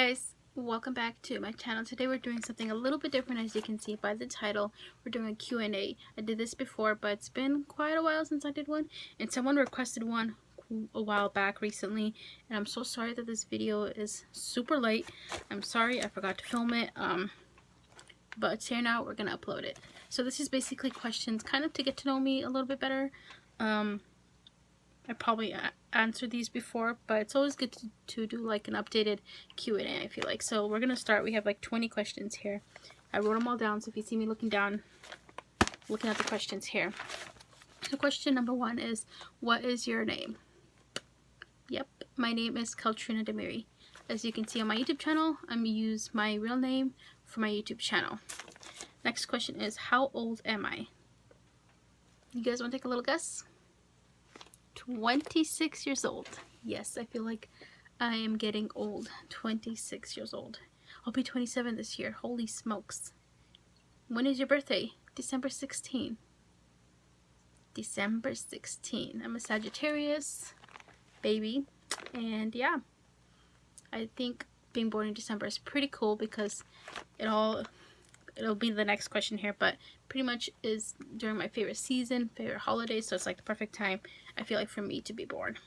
guys, welcome back to my channel. Today we're doing something a little bit different, as you can see by the title. We're doing a Q&A. I did this before, but it's been quite a while since I did one, and someone requested one a while back recently, and I'm so sorry that this video is super late. I'm sorry I forgot to film it, but it's here now. We're gonna upload it. So this is basically questions kind of to get to know me a little bit better. I probably answered these before, but it's always good to do like an updated Q&A, I feel like. So we're gonna start. We have like 20 questions here. I wrote them all down, so if you see me looking down, looking at the questions here. So question number 1 is, what is your name? Yep, my name is Kaltrina Demiri. As you can see on my YouTube channel, I'm gonna use my real name for my YouTube channel. Next question is, how old am I? You guys want to take a little guess? 26 years old. Yes, I feel like I am getting old. 26 years old. I'll be 27 this year. Holy smokes. When is your birthday? December 16. December 16. I'm a Sagittarius baby, and yeah, I think being born in December is pretty cool because it'll be the next question here, but pretty much is during my favorite season, favorite holiday, so it's like the perfect time, I feel like, for me to be born.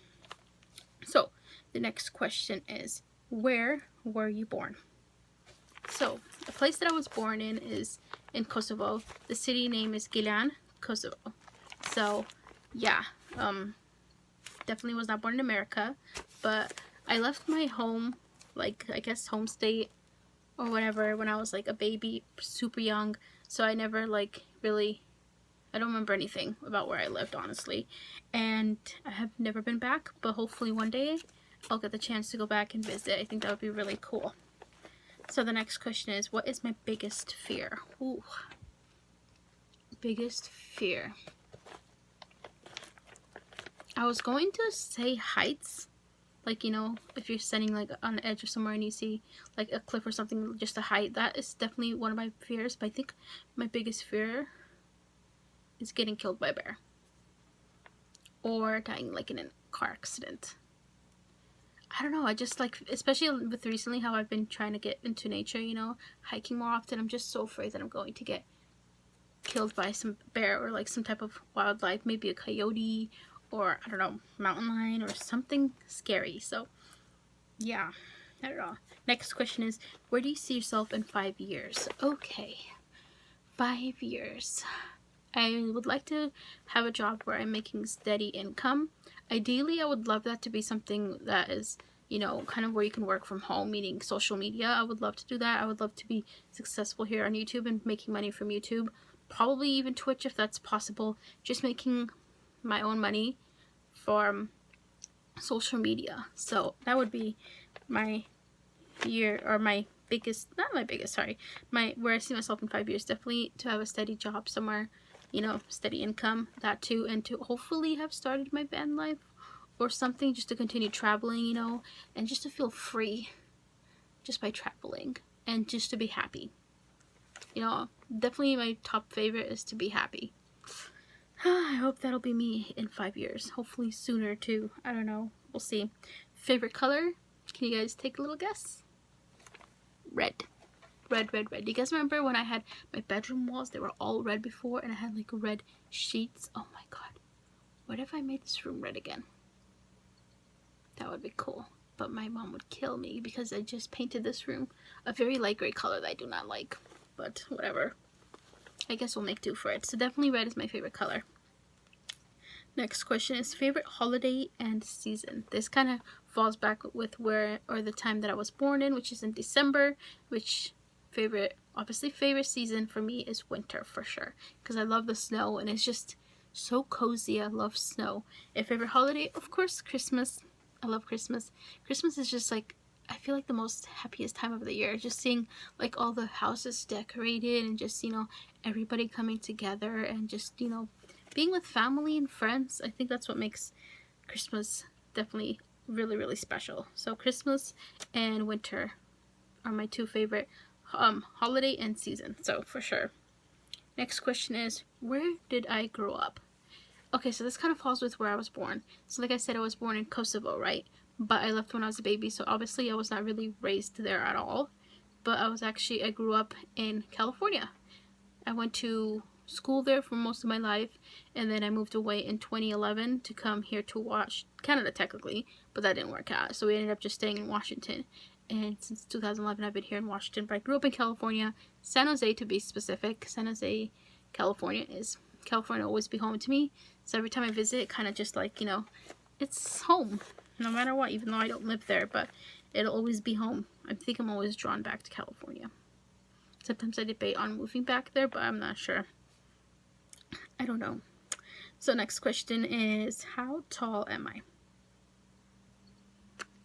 So the next question is, where were you born? So the place that I was born in is in Kosovo. The city name is Gilan, Kosovo. So yeah, definitely was not born in America, but I left my home, like I guess home state or whatever, when I was like a baby, super young, so I never like really, I don't remember anything about where I lived, honestly, and I have never been back, but hopefully one day I'll get the chance to go back and visit. I think that would be really cool. So the next question is, what is my biggest fear? Ooh, biggest fear. I was going to say heights. Like, you know, if you're standing like on the edge of somewhere and you see like a cliff or something, just a height, that is definitely one of my fears. But I think my biggest fear is getting killed by a bear or dying like in a car accident. I don't know, I just like, especially with recently how I've been trying to get into nature, you know, hiking more often, I'm just so afraid that I'm going to get killed by some bear or like some type of wildlife, maybe a coyote, or I don't know, mountain lion or something scary. So yeah, I don't know. Next question is, where do you see yourself in 5 years? Okay, 5 years. I would like to have a job where I'm making steady income. Ideally, I would love that to be something that is, you know, kind of where you can work from home, meaning social media. I would love to do that. I would love to be successful here on YouTube and making money from YouTube. Probably even Twitch if that's possible. Just making my own money from social media. So that would be my year, or my biggest, not my biggest, sorry, my, where I see myself in 5 years. Definitely to have a steady job somewhere, you know, steady income, that too, and to hopefully have started my van life or something, just to continue traveling, you know, and just to feel free just by traveling and just to be happy. You know, definitely my top favorite is to be happy. I hope that'll be me in 5 years. Hopefully sooner too. I don't know. We'll see. Favorite color? Can you guys take a little guess? Red. Red, red, red. Do you guys remember when I had my bedroom walls? They were all red before, and I had like red sheets. Oh my god. What if I made this room red again? That would be cool. But my mom would kill me because I just painted this room a very light gray color that I do not like. But whatever. I guess we'll make do for it. So definitely red is my favorite color. Next question is, favorite holiday and season. This kind of falls back with where, or the time that I was born in, which is in December. Which obviously favorite season for me is winter for sure, because I love the snow and it's just so cozy. I love snow. And favorite holiday, of course, Christmas. I love Christmas. Christmas is just like, I feel like the most happiest time of the year. Just seeing like all the houses decorated and just, you know, everybody coming together and just, you know, being with family and friends. I think that's what makes Christmas definitely really, really special. So Christmas and winter are my two favorite holiday and season. So for sure. Next question is, where did I grow up? Okay, so this kind of falls with where I was born. So like I said, I was born in Kosovo, right? but I left when I was a baby, so obviously I was not really raised there at all. But I grew up in California. I went to school there for most of my life, and then I moved away in 2011 to come here to Canada technically, but that didn't work out. So we ended up just staying in Washington. And since 2011, I've been here in Washington, but I grew up in California, San Jose to be specific. San Jose, California always be home to me. So every time I visit, it kind of just like, it's home, no matter what, even though I don't live there, but it'll always be home. I think I'm always drawn back to California. Sometimes I debate on moving back there, but I'm not sure. I don't know. So next question is, how tall am I?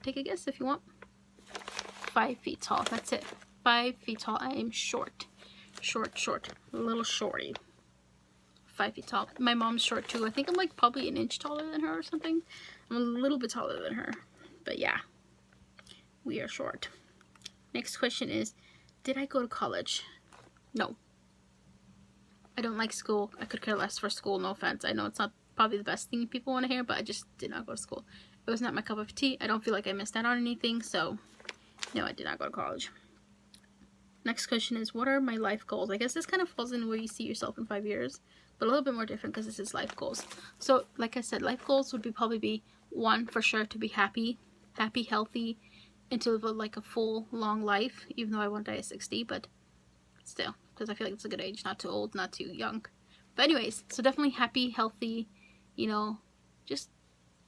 Take a guess if you want. 5 feet tall. That's it. 5 feet tall. I am short. Short. A little shorty. 5 feet tall. My mom's short too. I think I'm like probably an inch taller than her or something. I'm a little bit taller than her. But yeah. We are short. Next question is, did I go to college? No. I don't like school. I could care less for school, no offense. I know it's not probably the best thing people want to hear, but I just did not go to school. It was not my cup of tea. I don't feel like I missed out on anything, so no, I did not go to college. Next question is, what are my life goals? I guess this kind of falls in where you see yourself in 5 years, but a little bit more different because this is life goals. So, like I said, life goals would probably be, one, for sure, to be happy, healthy, and to live like a full, long life, even though I won't die at 60, but still, because I feel like it's a good age, not too old, not too young. But anyways, so definitely happy, healthy, just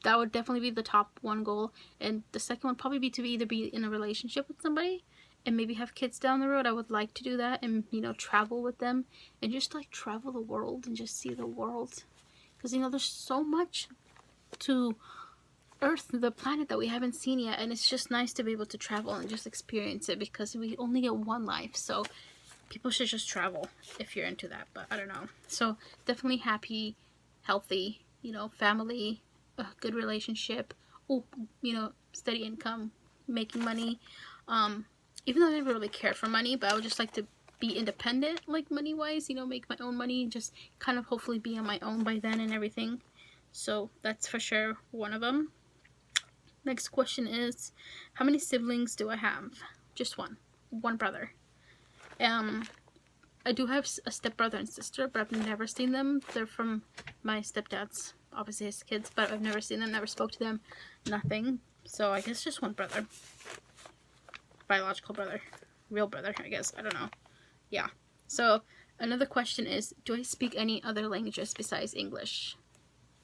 that would definitely be the top one goal. And the second one probably be to either be in a relationship with somebody and maybe have kids down the road. I would like to do that and, travel with them and just like travel the world and just see the world. Because, there's so much to Earth, the planet that we haven't seen yet. And it's just nice to be able to travel and just experience it because we only get one life. So people should just travel if you're into that. But I don't know. So definitely happy, healthy, family, a good relationship, steady income, making money. Even though I never really cared for money, but I would just like to be independent, like money-wise, make my own money, and just kind of hopefully be on my own by then and everything. So that's for sure one of them. Next question is, how many siblings do I have? Just one brother. I do have a stepbrother and sister, but I've never seen them. They're from my stepdad's, obviously his kids, but I've never seen them, never spoke to them, nothing. So I guess just one brother. Biological brother. Real brother, I guess. I don't know. Yeah. So another question is, do I speak any other languages besides English?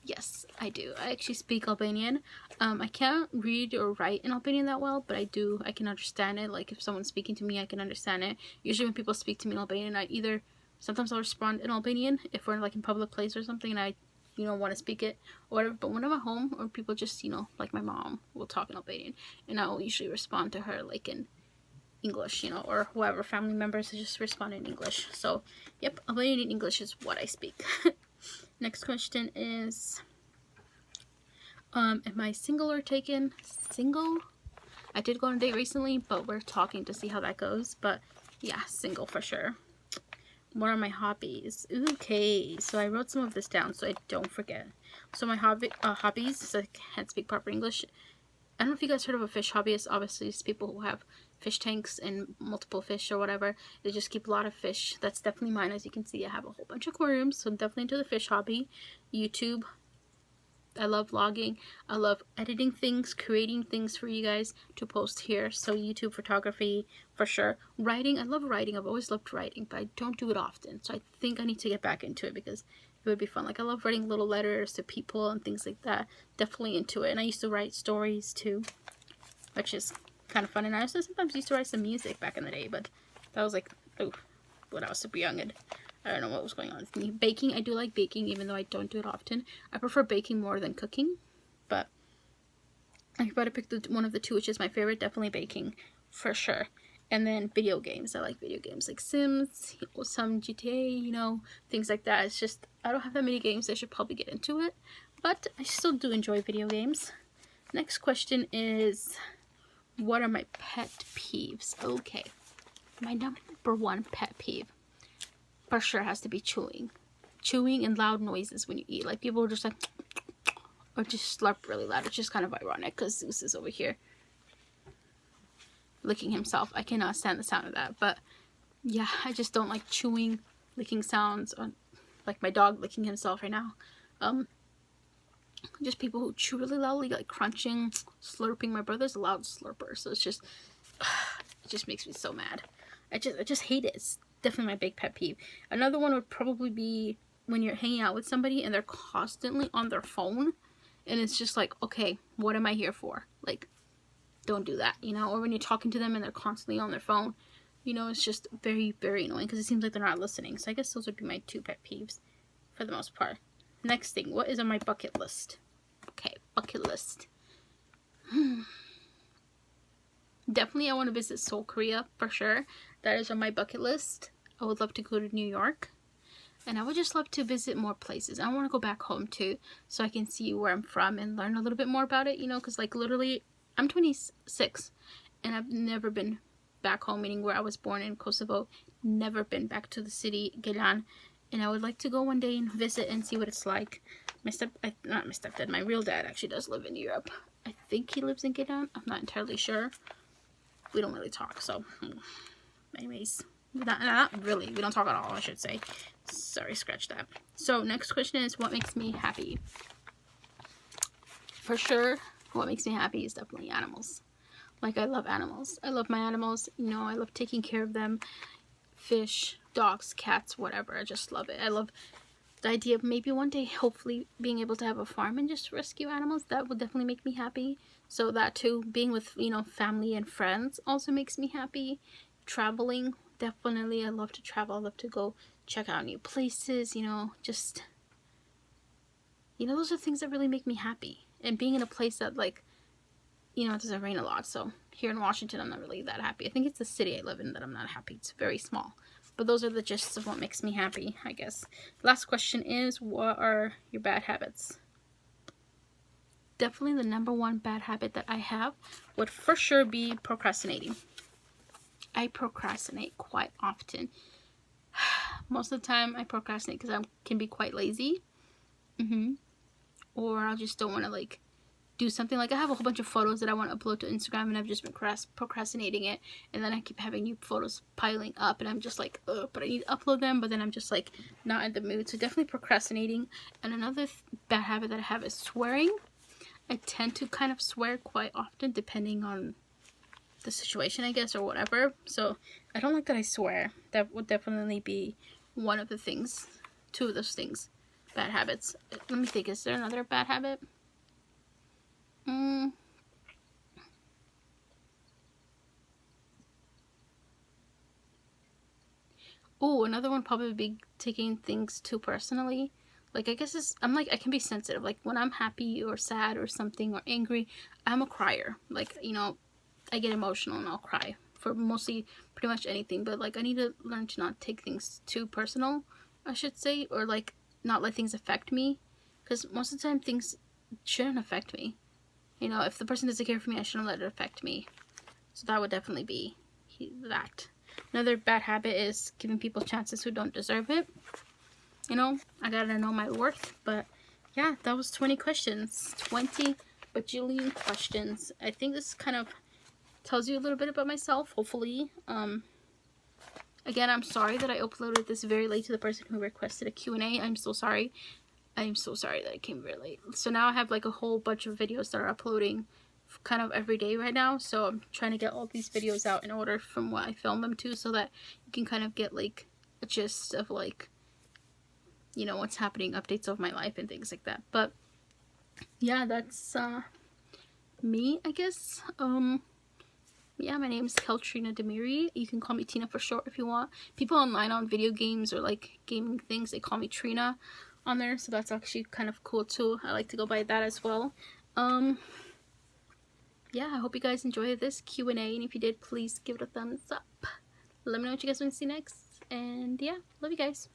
Yes, I do. I actually speak Albanian. I can't read or write in Albanian that well, but I can understand it. Like if someone's speaking to me, I can understand it. Usually when people speak to me in Albanian, sometimes I'll respond in Albanian if we're like in public place or something and I want to speak it or whatever. But when I'm at home or people just, like my mom will talk in Albanian and I'll usually respond to her like in English, or whoever, family members, just respond in English. So, yep, Albanian and English is what I speak. Next question is, am I single or taken? Single? I did go on a date recently, but we're talking to see how that goes. But yeah, single for sure. What are my hobbies? Okay, so I wrote some of this down so I don't forget. So my hobbies, so I can't speak proper English. I don't know if you guys heard of a fish hobbyist. Obviously, it's people who have fish tanks and multiple fish or whatever. They just keep a lot of fish. That's definitely mine. As you can see, I have a whole bunch of aquariums, so I'm definitely into the fish hobby. YouTube. I love vlogging. I love editing things, creating things for you guys to post here. So YouTube, photography, for sure. Writing. I love writing. I've always loved writing, but I don't do it often. So I think I need to get back into it because it would be fun. Like I love writing little letters to people and things like that. Definitely into it. And I used to write stories too, which is kind of fun. And I also sometimes used to write some music back in the day, but that was like, when I was super young and I don't know what was going on with me. Baking, I do like baking, even though I don't do it often. I prefer baking more than cooking, but if I had to pick one of the two, which is my favorite, definitely baking, for sure. And then video games. I like video games like Sims, some GTA, things like that. It's just, I don't have that many games. I should probably get into it, but I still do enjoy video games. Next question is, what are my pet peeves? Okay, my number one pet peeve for sure has to be chewing and loud noises when you eat. Like people are just like or just slurp really loud. It's just kind of ironic because Zeus is over here licking himself. I cannot stand the sound of that. But yeah, I just don't like chewing, licking sounds, or like my dog licking himself right now. Just people who chew really loudly, like crunching, slurping. My brother's a loud slurper, so it's just, it just makes me so mad. I just hate it. It's definitely my big pet peeve. Another one would probably be when you're hanging out with somebody and they're constantly on their phone, and it's just like, okay, what am I here for? Like, don't do that, you know? Or when you're talking to them and they're constantly on their phone, you know, it's just very, very annoying because it seems like they're not listening. So I guess those would be my 2 pet peeves for the most part. Next thing, what is on my bucket list? Okay, bucket list. Definitely I want to visit Seoul, Korea, for sure. That is on my bucket list. I would love to go to New York. And I would just love to visit more places. I want to go back home too, so I can see where I'm from and learn a little bit more about it, you know, because like literally, I'm 26 and I've never been back home, meaning where I was born in Kosovo. Never been back to the city, Gelan. And I would like to go one day and visit and see what it's like. Not my stepdad, my real dad actually does live in Europe. I think he lives in Gelan. I'm not entirely sure. We don't really talk, so anyways, not really. We don't talk at all, I should say. Sorry, scratch that. So next question is, what makes me happy? For sure, what makes me happy is definitely animals. Like, I love animals. I love my animals. You know, I love taking care of them. Fish, dogs, cats, whatever. I just love it. I love the idea of maybe one day, hopefully, being able to have a farm and just rescue animals. That would definitely make me happy. So that too, being with, you know, family and friends also makes me happy. Traveling, definitely. I love to travel. I love to go check out new places, you know, just, you know, those are things that really make me happy. And being in a place that, like, you know, it doesn't rain a lot. So here in Washington, I'm not really that happy. I think it's the city I live in that I'm not happy. It's very small. But those are the gists of what makes me happy, I guess. Last question is, what are your bad habits? Definitely the #1 bad habit that I have would for sure be procrastinating. I procrastinate quite often. Most of the time I procrastinate because I can be quite lazy. Or I just don't want to, like, do something. Like, I have a whole bunch of photos that I want to upload to Instagram, and I've just been procrastinating it, and then I keep having new photos piling up, and I'm just like, ugh, but I need to upload them, but then I'm just like not in the mood. So definitely procrastinating. And another bad habit that I have is swearing. I tend to kind of swear quite often, depending on the situation, I guess, or whatever. So I don't like that I swear. That would definitely be one of the things, 2 of those things, bad habits. Let me think, is there another bad habit? Oh, another one probably would be taking things too personally. Like, I guess I can be sensitive. Like, when I'm happy or sad or something or angry, I'm a crier. Like, you know, I get emotional and I'll cry for mostly pretty much anything. But, like, I need to learn to not take things too personal, I should say. Or, like, not let things affect me. Because most of the time, things shouldn't affect me. You know, if the person doesn't care for me, I shouldn't let it affect me. So that would definitely be that. Another bad habit is giving people chances who don't deserve it. You know, I gotta know my worth. But yeah, that was 20 questions. 20 bajillion questions. I think this kind of tells you a little bit about myself, hopefully. Again, I'm sorry that I uploaded this very late to the person who requested a Q&A. I'm so sorry. I'm so sorry that it came very late. So now I have like a whole bunch of videos that are uploading kind of every day right now. So I'm trying to get all these videos out in order from what I filmed them to, so that you can kind of get like a gist of, like, you know, what's happening, updates of my life and things like that. But yeah, that's me, I guess. Yeah, my name is Keltrina Demiri. You can call me Tina for short if you want. People online on video games or like gaming things, they call me Trina on there, so that's actually kind of cool too. I like to go by that as well. Yeah, I hope you guys enjoyed this Q&A, and if you did, please give it a thumbs up. Let me know what you guys want to see next, and yeah, love you guys.